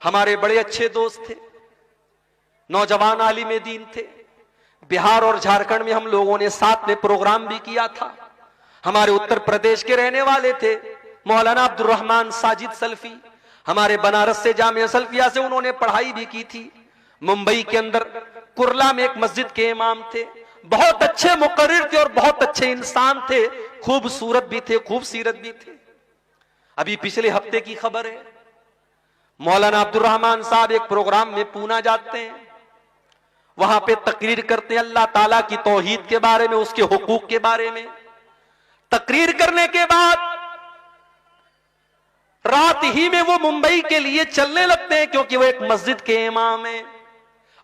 हमारे बड़े अच्छे दोस्त थे, नौजवान आलिम दीन थे। बिहार और झारखंड में हम लोगों ने साथ में प्रोग्राम भी किया था। हमारे उत्तर प्रदेश के रहने वाले थे मौलाना अब्दुल रहमान साजिद सल्फी, हमारे बनारस से जामिया सल्फिया से उन्होंने पढ़ाई भी की थी। मुंबई के अंदर कुर्ला में एक मस्जिद के इमाम थे, बहुत अच्छे मुकर्रिर थे और बहुत अच्छे इंसान थे, खूबसूरत भी थे, खूबसीरत भी थे। अभी पिछले हफ्ते की खबर है, मौलाना अब्दुल रहमान साहब एक प्रोग्राम में पूना जाते हैं, वहां पे तकरीर करते हैं अल्लाह ताला की तौहीद के बारे में, उसके हुकूक के बारे में। तकरीर करने के बाद रात ही में वो मुंबई के लिए चलने लगते हैं, क्योंकि वो एक मस्जिद के इमाम हैं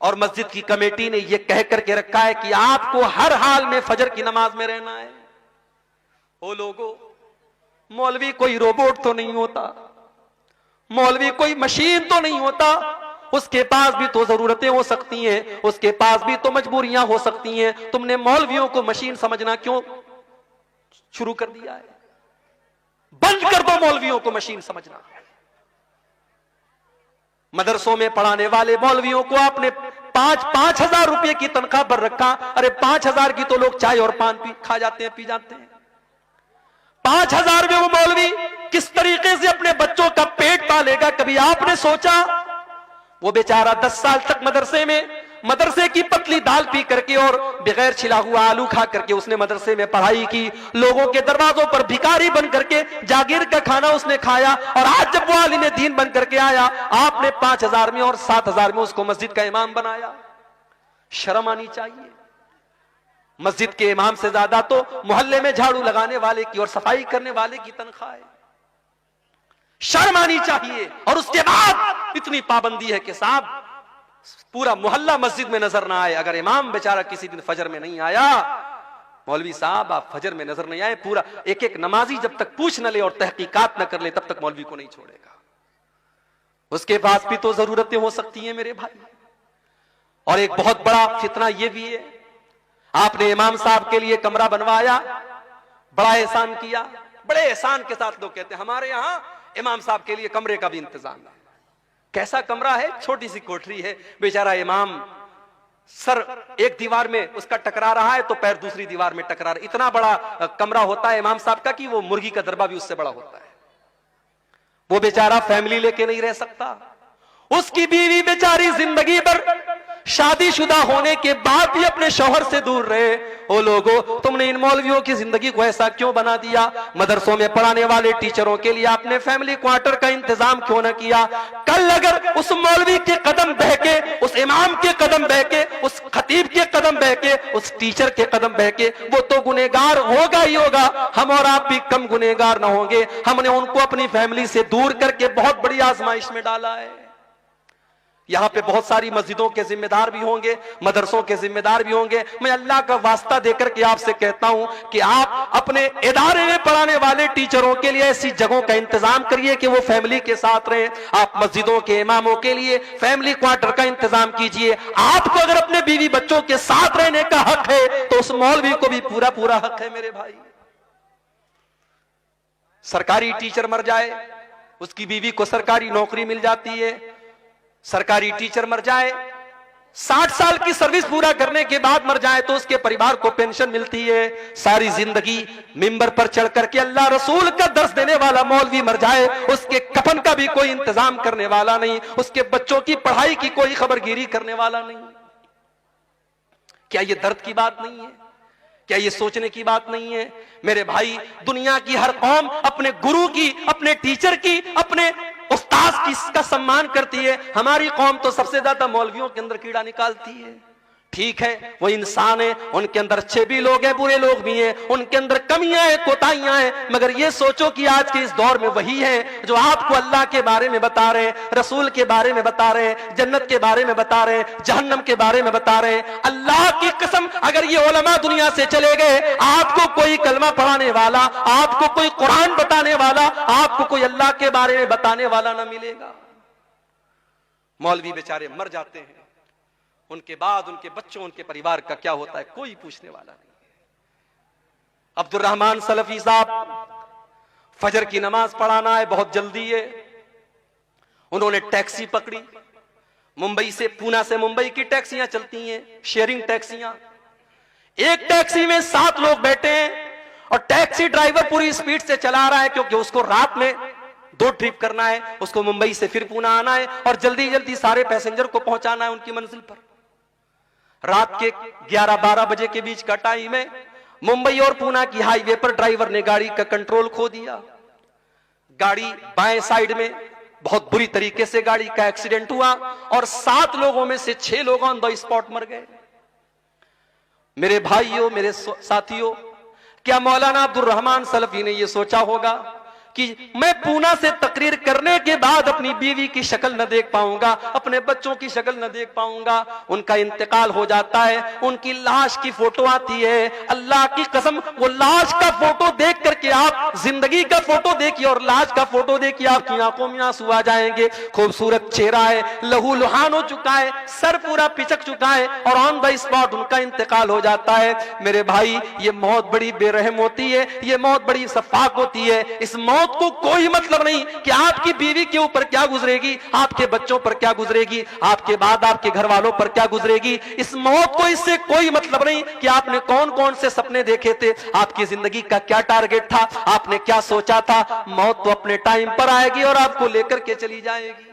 और मस्जिद की कमेटी ने ये कह करके रखा है कि आपको हर हाल में फजर की नमाज में रहना है। ओ लोगों, मौलवी कोई रोबोट तो नहीं होता, मौलवी कोई मशीन तो नहीं होता, उसके पास भी तो जरूरतें हो सकती हैं, उसके पास भी तो मजबूरियां हो सकती हैं। तुमने मौलवियों को मशीन समझना क्यों शुरू कर दिया है? बंद कर दो मौलवियों को मशीन समझना। मदरसों में पढ़ाने वाले मौलवियों को आपने 5-5 हजार रुपए की तनख्वाह पर रखा। अरे 5 हजार की तो लोग चाय और पान खा जाते हैं, पी जाते हैं। 5 हजार में वो मौलवी किस तरीके से अपने बच्चों का पेट पालेगा? कभी आपने सोचा? वो बेचारा 10 साल तक मदरसे की पतली दाल पी करके और बगैर छिला हुआ आलू खा करके उसने मदरसे में पढ़ाई की, लोगों के दरवाजों पर भिखारी बन करके जागीर का खाना उसने खाया, और आज जब वो आलिम दीन बन करके आया, आपने 5 हजार में और 7 हजार में उसको मस्जिद का इमाम बनाया। शर्म आनी चाहिए। मस्जिद के इमाम से ज्यादा तो मोहल्ले में झाड़ू लगाने वाले की और सफाई करने वाले की तनख्वाह है। शर्म आनी चाहिए। और उसके बाद इतनी पाबंदी है कि साहब पूरा मोहल्ला मस्जिद में नजर ना आए। अगर इमाम बेचारा किसी दिन फजर में नहीं आया, मौलवी साहब आप फजर में नजर नहीं आए, पूरा एक एक नमाजी जब तक पूछ न ले और तहकीकात न कर ले, तब तक मौलवी को नहीं छोड़ेगा। उसके पास भी तो जरूरतें हो सकती हैं मेरे भाई। और एक बहुत बड़ा फितना यह भी है, आपने इमाम साहब के लिए कमरा बनवाया, बड़ा एहसान किया। बड़े एहसान के साथ लोग कहते हैं हमारे यहां इमाम साहब के लिए कमरे का भी इंतजाम है। कैसा कमरा है? छोटी सी कोठरी है। बेचारा इमाम सर एक दीवार में उसका टकरा रहा है तो पैर दूसरी दीवार में टकरा रहा है। इतना बड़ा कमरा होता है इमाम साहब का कि वो मुर्गी का दरबा भी उससे बड़ा होता है। वो बेचारा फैमिली लेके नहीं रह सकता। उसकी बीवी बेचारी जिंदगी भर शादीशुदा होने के बाद भी अपने शौहर से दूर रहे। ओ लोगों, तुमने इन मौलवियों की जिंदगी को ऐसा क्यों बना दिया? मदरसों में पढ़ाने वाले टीचरों के लिए आपने फैमिली क्वार्टर का इंतजाम क्यों न किया? कल अगर उस मौलवी के कदम बहके, उस इमाम के कदम बहके, उस खतीब के कदम बहके, उस टीचर के कदम बहके, वो तो गुनहगार होगा ही होगा। हम और आप भी कम गुनहगार न होंगे। हमने उनको अपनी फैमिली से दूर करके बहुत बड़ी आजमाइश में डाला है। यहां पे बहुत सारी मस्जिदों के जिम्मेदार भी होंगे, मदरसों के जिम्मेदार भी होंगे। मैं अल्लाह का वास्ता देकर के आपसे कहता हूं कि आप अपने इदारे में पढ़ाने वाले टीचरों के लिए ऐसी जगहों का इंतजाम करिए कि वो फैमिली के साथ रहें। आप मस्जिदों के इमामों के लिए फैमिली क्वार्टर का इंतजाम कीजिए। आपको अगर अपने बीवी बच्चों के साथ रहने का हक है तो उस मौलवी को भी पूरा पूरा हक है मेरे भाई। सरकारी टीचर मर जाए, उसकी बीवी को सरकारी नौकरी मिल जाती है। सरकारी टीचर मर जाए, 60 साल की सर्विस पूरा करने के बाद मर जाए तो उसके परिवार को पेंशन मिलती है। सारी जिंदगी मिंबर पर चढ़ करके अल्लाह रसूल का दर्स देने वाला मौलवी मर जाए, उसके कफन का भी कोई इंतजाम करने वाला नहीं, उसके बच्चों की पढ़ाई की कोई खबरगिरी करने वाला नहीं। क्या ये दर्द की बात नहीं है? क्या ये सोचने की बात नहीं है? मेरे भाई, दुनिया की हर कौम अपने गुरु की, अपने टीचर की, अपने उस्ताद की का सम्मान करती है। हमारी कौम तो सबसे ज्यादा मौलवियों के अंदर कीड़ा निकालती है। ठीक है, वो इंसान है, उनके अंदर अच्छे भी लोग हैं, बुरे लोग भी हैं, उनके अंदर कमियां हैं, कोताहियां हैं, मगर ये सोचो कि आज के इस दौर में वही है जो आपको अल्लाह के बारे में बता रहे हैं, रसूल के बारे में बता रहे हैं, जन्नत के बारे में बता रहे हैं, जहन्नम के बारे में बता रहे हैं। अल्लाह की कसम, अगर ये उलमा दुनिया से चले गए, आपको कोई कलमा पढ़ाने वाला, आपको कोई कुरान बताने वाला, आपको कोई अल्लाह के बारे में बताने वाला ना मिलेगा। मौलवी बेचारे मर जाते हैं, उनके बाद उनके बच्चों, उनके परिवार का क्या होता है कोई पूछने वाला नहीं है। अब्दुल रहमान सलफी साहब, फजर की नमाज पढ़ाना है, बहुत जल्दी है। उन्होंने टैक्सी पकड़ी। मुंबई से, पूना से मुंबई की टैक्सियां चलती हैं, शेयरिंग टैक्सियां। एक टैक्सी में 7 लोग बैठे हैं और टैक्सी ड्राइवर पूरी स्पीड से चला रहा है, क्योंकि उसको रात में 2 ट्रिप करना है, उसको मुंबई से फिर पूना आना है और जल्दी जल्दी सारे पैसेंजर को पहुंचाना है उनकी मंजिल पर। रात के 11-12 बजे के बीच का टाइम है। मुंबई और पूना की हाईवे पर ड्राइवर ने गाड़ी का कंट्रोल खो दिया। गाड़ी बाएं साइड में, बहुत बुरी तरीके से गाड़ी का एक्सीडेंट हुआ और 7 लोगों में से 6 लोग ऑन द स्पॉट मर गए। मेरे भाइयों, मेरे साथियों, क्या मौलाना अब्दुल रहमान सलफी ने यह सोचा होगा कि मैं पूना से तकरीर करने के बाद अपनी बीवी की शक्ल न देख पाऊंगा, अपने बच्चों की शक्ल न देख पाऊंगा? उनका इंतकाल हो जाता है, उनकी लाश की फोटो आती है। अल्लाह की कसम, वो लाश का फोटो देख करके आप जिंदगी का फोटो देखिए और लाश का फोटो देखिए, आपकी आंखों में आंसू आ जाएंगे। खूबसूरत चेहरा है, लहू लुहान हो चुका है, सर पूरा पिचक चुका है और ऑन द स्पॉट उनका इंतकाल हो जाता है। मेरे भाई, ये मौत बड़ी बेरहम होती है, ये मौत बड़ी सफाक होती है। इस मौत को कोई मतलब नहीं कि आपकी बीवी के ऊपर क्या गुजरेगी, आपके बच्चों पर क्या गुजरेगी, आपके बाद आपके घर वालों पर क्या गुजरेगी। इस मौत को इससे कोई मतलब नहीं कि आपने कौन कौन से सपने देखे थे, आपकी जिंदगी का क्या टारगेट था, आपने क्या सोचा था। मौत तो अपने टाइम पर आएगी और आपको लेकर के चली जाएगी।